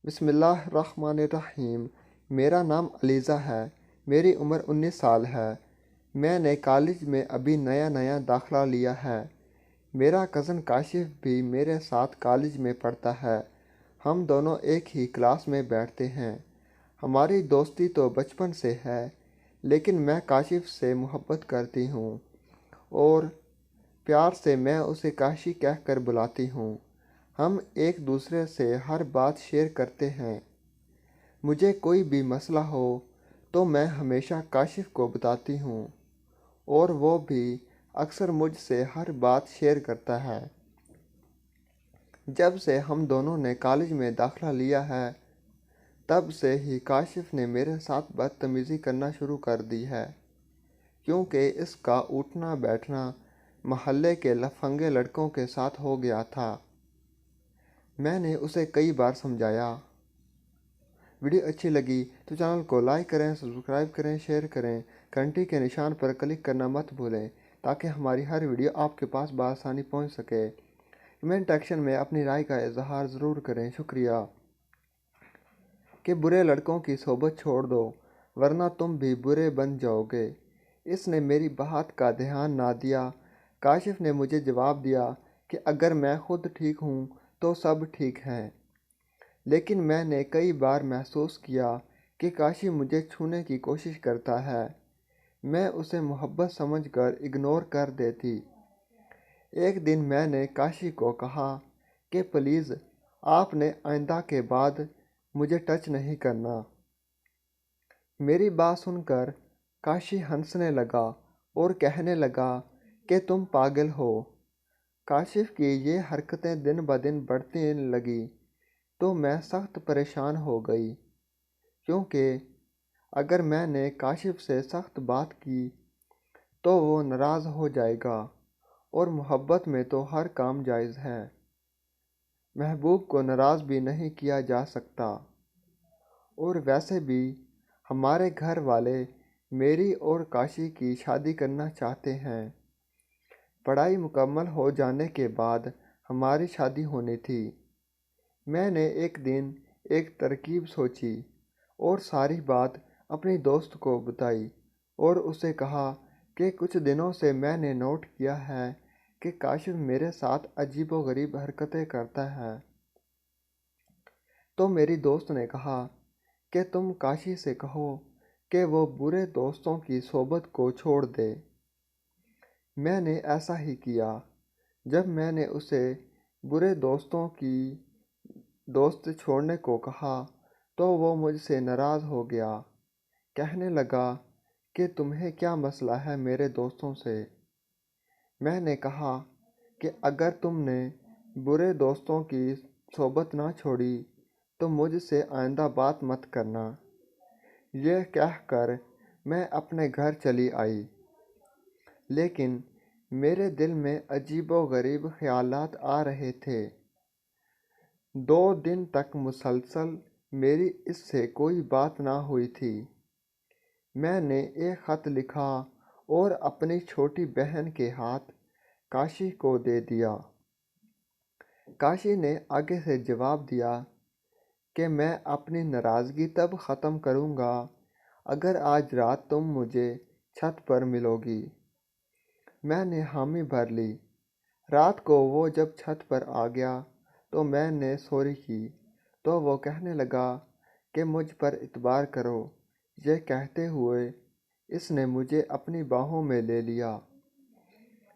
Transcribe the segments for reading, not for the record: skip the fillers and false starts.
بسم اللہ الرحمن الرحیم۔ میرا نام علیزہ ہے۔ میری عمر 19 سال ہے۔ میں نے کالج میں ابھی نیا داخلہ لیا ہے۔ میرا کزن کاشف بھی میرے ساتھ کالج میں پڑھتا ہے۔ ہم دونوں ایک ہی کلاس میں بیٹھتے ہیں۔ ہماری دوستی تو بچپن سے ہے، لیکن میں کاشف سے محبت کرتی ہوں اور پیار سے میں اسے کاشی کہہ کر بلاتی ہوں۔ ہم ایک دوسرے سے ہر بات شیئر کرتے ہیں۔ مجھے کوئی بھی مسئلہ ہو تو میں ہمیشہ کاشف کو بتاتی ہوں اور وہ بھی اکثر مجھ سے ہر بات شیئر کرتا ہے۔ جب سے ہم دونوں نے کالج میں داخلہ لیا ہے، تب سے ہی کاشف نے میرے ساتھ بدتمیزی کرنا شروع کر دی ہے، کیونکہ اس کا اٹھنا بیٹھنا محلے کے لفنگے لڑکوں کے ساتھ ہو گیا تھا۔ میں نے اسے کئی بار سمجھایا۔ ویڈیو اچھی لگی تو چینل کو لائک کریں، سبسکرائب کریں، شیئر کریں، گھنٹی کے نشان پر کلک کرنا مت بھولیں تاکہ ہماری ہر ویڈیو آپ کے پاس بآسانی پہنچ سکے۔ کمنٹ سیکشن میں اپنی رائے کا اظہار ضرور کریں۔ شکریہ۔ کہ برے لڑکوں کی صحبت چھوڑ دو ورنہ تم بھی برے بن جاؤ گے۔ اس نے میری بات کا دھیان نہ دیا۔ کاشف نے مجھے جواب دیا کہ اگر میں خود ٹھیک ہوں تو سب ٹھیک ہیں، لیکن میں نے کئی بار محسوس کیا کہ کاشف مجھے چھونے کی کوشش کرتا ہے۔ میں اسے محبت سمجھ کر اگنور کر دیتی۔ ایک دن میں نے کاشف کو کہا کہ پلیز آپ نے آئندہ کے بعد مجھے ٹچ نہیں کرنا۔ میری بات سن کر کاشف ہنسنے لگا اور کہنے لگا کہ تم پاگل ہو۔ کاشف کی یہ حرکتیں دن بدن بڑھتی لگیں تو میں سخت پریشان ہو گئی، کیونکہ اگر میں نے کاشف سے سخت بات کی تو وہ ناراض ہو جائے گا اور محبت میں تو ہر کام جائز ہے۔ محبوب کو ناراض بھی نہیں کیا جا سکتا، اور ویسے بھی ہمارے گھر والے میری اور کاشف کی شادی کرنا چاہتے ہیں۔ پڑھائی مکمل ہو جانے کے بعد ہماری شادی ہونی تھی۔ میں نے ایک دن ایک ترکیب سوچی اور ساری بات اپنی دوست کو بتائی اور اسے کہا کہ کچھ دنوں سے میں نے نوٹ کیا ہے کہ کاشف میرے ساتھ عجیب و غریب حرکتیں کرتا ہے۔ تو میری دوست نے کہا کہ تم کاشف سے کہو کہ وہ برے دوستوں کی صحبت کو چھوڑ دے۔ میں نے ایسا ہی کیا۔ جب میں نے اسے برے دوستوں کی دوست چھوڑنے کو کہا تو وہ مجھ سے ناراض ہو گیا۔ کہنے لگا کہ تمہیں کیا مسئلہ ہے میرے دوستوں سے؟ میں نے کہا کہ اگر تم نے برے دوستوں کی صحبت نہ چھوڑی تو مجھ سے آئندہ بات مت کرنا۔ یہ کہہ کر میں اپنے گھر چلی آئی، لیکن میرے دل میں عجیب و غریب خیالات آ رہے تھے۔ 2 دن تک مسلسل میری اس سے کوئی بات نہ ہوئی تھی۔ میں نے ایک خط لکھا اور اپنی چھوٹی بہن کے ہاتھ کاشف کو دے دیا۔ کاشف نے آگے سے جواب دیا کہ میں اپنی ناراضگی تب ختم کروں گا اگر آج رات تم مجھے چھت پر ملو گی۔ میں نے حامی بھر لی۔ رات کو وہ جب چھت پر آ گیا تو میں نے سوری کی تو وہ کہنے لگا کہ مجھ پر اعتبار کرو۔ یہ کہتے ہوئے اس نے مجھے اپنی باہوں میں لے لیا۔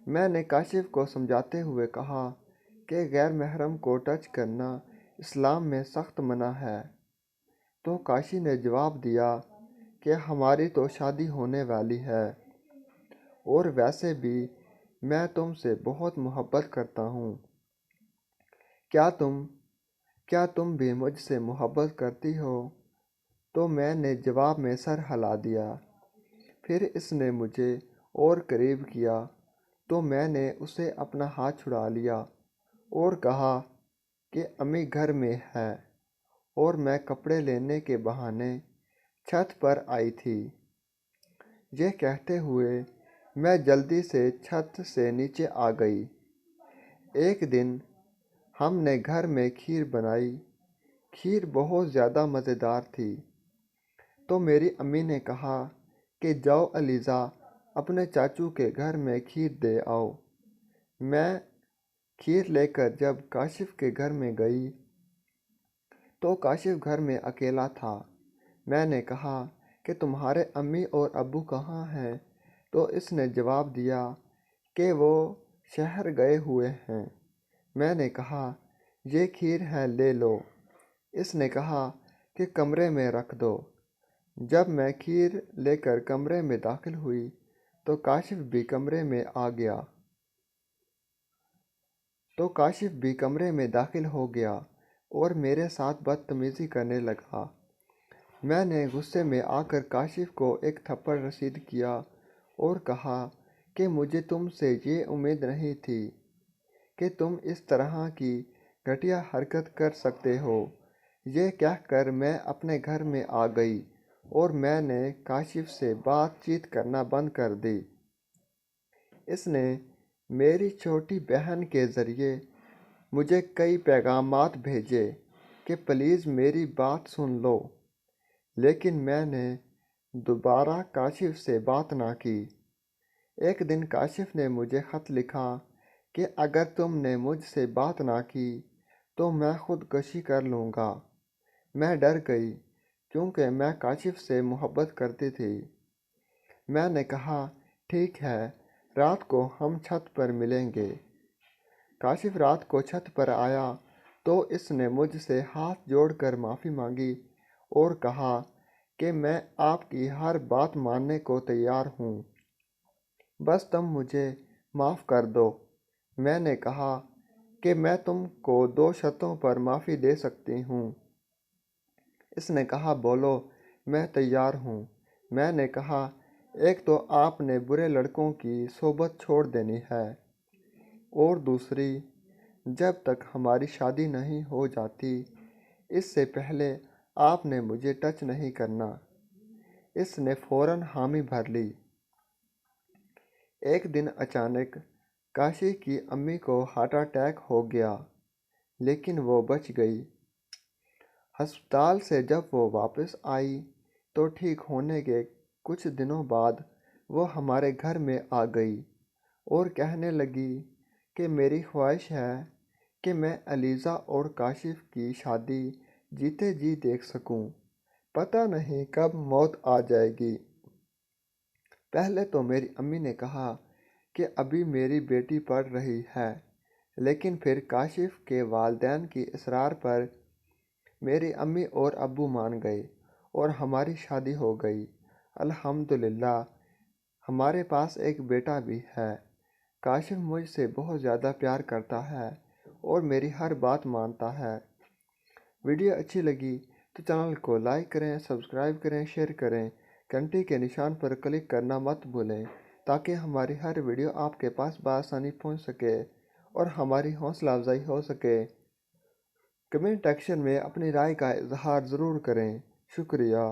میں نے کاشف کو سمجھاتے ہوئے کہا کہ غیر محرم کو ٹچ کرنا اسلام میں سخت منع ہے۔ تو کاشف نے جواب دیا کہ ہماری تو شادی ہونے والی ہے، اور ویسے بھی میں تم سے بہت محبت کرتا ہوں۔ کیا تم بھی مجھ سے محبت کرتی ہو؟ تو میں نے جواب میں سر ہلا دیا۔ پھر اس نے مجھے اور قریب کیا تو میں نے اسے اپنا ہاتھ چھڑا لیا اور کہا کہ امی گھر میں ہے اور میں کپڑے لینے کے بہانے چھت پر آئی تھی۔ یہ کہتے ہوئے میں جلدی سے چھت سے نیچے آ گئی۔ ایک دن ہم نے گھر میں کھیر بنائی۔ کھیر بہت زیادہ مزیدار تھی۔ تو میری امی نے کہا کہ جاؤ علیزہ، اپنے چاچو کے گھر میں کھیر دے آؤ۔ میں کھیر لے کر جب کاشف کے گھر میں گئی تو کاشف گھر میں اکیلا تھا۔ میں نے کہا کہ تمہارے امی اور ابو کہاں ہیں؟ تو اس نے جواب دیا کہ وہ شہر گئے ہوئے ہیں۔ میں نے کہا یہ کھیر ہے، لے لو۔ اس نے کہا کہ کمرے میں رکھ دو۔ جب میں کھیر لے کر کمرے میں داخل ہوئی تو کاشف بھی کمرے میں داخل ہو گیا اور میرے ساتھ بدتمیزی کرنے لگا۔ میں نے غصے میں آ کر کاشف کو ایک تھپڑ رسید کیا اور کہا کہ مجھے تم سے یہ امید نہیں تھی کہ تم اس طرح کی گھٹیا حرکت کر سکتے ہو۔ یہ کہہ کر میں اپنے گھر میں آ گئی اور میں نے کاشف سے بات چیت کرنا بند کر دی۔ اس نے میری چھوٹی بہن کے ذریعے مجھے کئی پیغامات بھیجے کہ پلیز میری بات سن لو، لیکن میں نے دوبارہ کاشف سے بات نہ کی۔ ایک دن کاشف نے مجھے خط لکھا کہ اگر تم نے مجھ سے بات نہ کی تو میں خودکشی کر لوں گا۔ میں ڈر گئی کیونکہ میں کاشف سے محبت کرتی تھی۔ میں نے کہا ٹھیک ہے، رات کو ہم چھت پر ملیں گے۔ کاشف رات کو چھت پر آیا تو اس نے مجھ سے ہاتھ جوڑ کر معافی مانگی اور کہا کہ میں آپ کی ہر بات ماننے کو تیار ہوں، بس تم مجھے معاف کر دو۔ میں نے کہا کہ میں تم کو 2 شرطوں پر معافی دے سکتی ہوں۔ اس نے کہا بولو، میں تیار ہوں۔ میں نے کہا ایک تو آپ نے برے لڑکوں کی صحبت چھوڑ دینی ہے، اور دوسری جب تک ہماری شادی نہیں ہو جاتی اس سے پہلے آپ نے مجھے ٹچ نہیں کرنا۔ اس نے فوراً حامی بھر لی۔ ایک دن اچانک کاشف کی امی کو ہارٹ اٹیک ہو گیا، لیکن وہ بچ گئی۔ ہسپتال سے جب وہ واپس آئی تو ٹھیک ہونے کے کچھ دنوں بعد وہ ہمارے گھر میں آ گئی اور کہنے لگی کہ میری خواہش ہے کہ میں علیزہ اور کاشف کی شادی جیتے جی دیکھ سکوں، پتہ نہیں کب موت آ جائے گی۔ پہلے تو میری امی نے کہا کہ ابھی میری بیٹی پڑھ رہی ہے، لیکن پھر کاشف کے والدین کی اصرار پر میری امی اور ابو مان گئے اور ہماری شادی ہو گئی۔ الحمدللہ ہمارے پاس ایک بیٹا بھی ہے۔ کاشف مجھ سے بہت زیادہ پیار کرتا ہے اور میری ہر بات مانتا ہے۔ ویڈیو اچھی لگی تو چینل کو لائک کریں، سبسکرائب کریں، شیئر کریں، گھنٹی کے نشان پر کلک کرنا مت بھولیں تاکہ ہماری ہر ویڈیو آپ کے پاس بآسانی پہنچ سکے اور ہماری حوصلہ افزائی ہو سکے۔ کمنٹ سیکشن میں اپنی رائے کا اظہار ضرور کریں۔ شکریہ۔